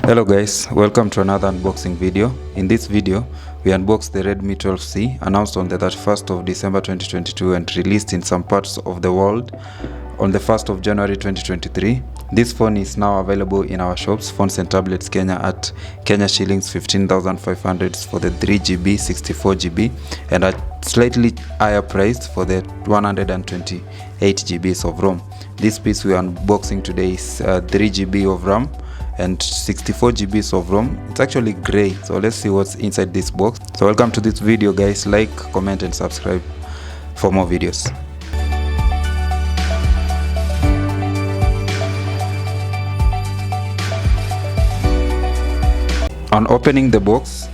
Hello guys, welcome to another unboxing video. In this video, we unbox the Redmi 12c, announced on the 31st of December 2022 and released in some parts of the world on the 1st of January 2023. This phone is now available in our shops, Phone&Tablets Kenya, at Kenya shillings 15,500 for the 3GB, 64GB, and at slightly higher price for the 128GB of ROM. This piece we are unboxing today is 3GB of RAM and 64GB of ROM. It's actually gray, so let's see what's inside this box. So welcome to this video guys. Like, comment and subscribe for more videos. On opening the box,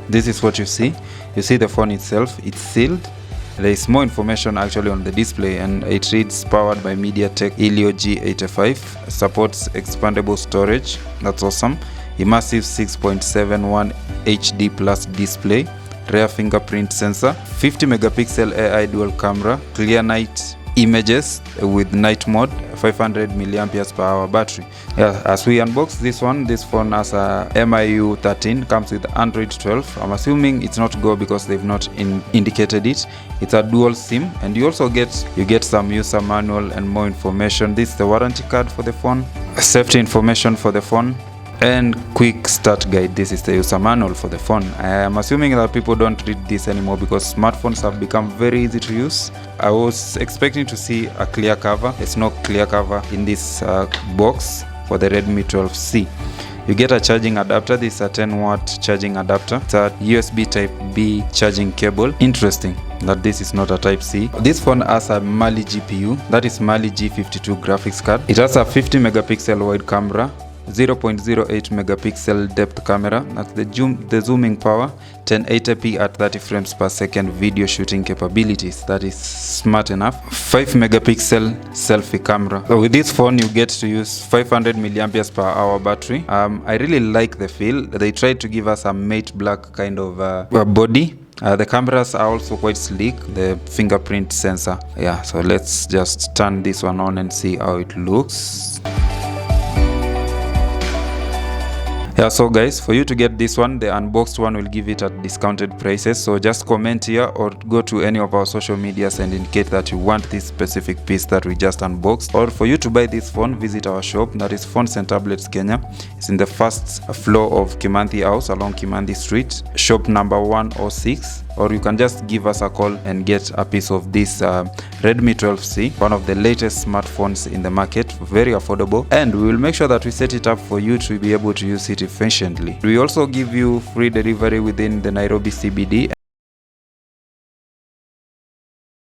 this is what you see. You see the phone itself, it's sealed. There is more information actually on the display, and it reads powered by Mediatek Helio G85, supports expandable storage, that's awesome, immersive 6.71 HD plus display, rear fingerprint sensor, 50 megapixel AI dual camera, clear night images with night mode, 500 mAh battery. Yeah, as we unbox this phone has a MIUI 13, comes with Android 12. I'm assuming it's not Go because they've not indicated it. It's a dual SIM, and you also get some user manual and more information. This is the warranty card for the phone, safety information for the phone, and quick start guide. This is the user manual for the phone. I am assuming that people don't read this anymore because smartphones have become very easy to use. I was expecting to see a clear cover. There's no clear cover in this box for the Redmi 12c. You get a charging adapter. This is a 10-watt charging adapter. It's a USB type B charging cable. Interesting that this is not a type C. This phone has a Mali GPU, that is Mali G52 graphics card. It has a 50 megapixel wide camera, 0.08 megapixel depth camera, that's the zooming power, 1080p at 30 frames per second video shooting capabilities. That is smart enough. 5 megapixel selfie camera. So with this phone you get to use 500 mAh battery. I really like the feel. They tried to give us a matte black kind of body. The cameras are also quite sleek. The fingerprint sensor. Yeah, so let's just turn this one on and see how it looks. Yeah, so guys, for you to get this one, the unboxed one will give it at discounted prices. So just comment here or go to any of our social medias and indicate that you want this specific piece that we just unboxed. Or for you to buy this phone, visit our shop, that is Phone&Tablets Kenya. It's in the first floor of Kimanthi House along Kimanthi Street, shop number 106. Or you can just give us a call and get a piece of this Redmi 12c, one of the latest smartphones in the market, very affordable, and we will make sure that we set it up for you to be able to use it efficiently. We also give you free delivery within the Nairobi CBD.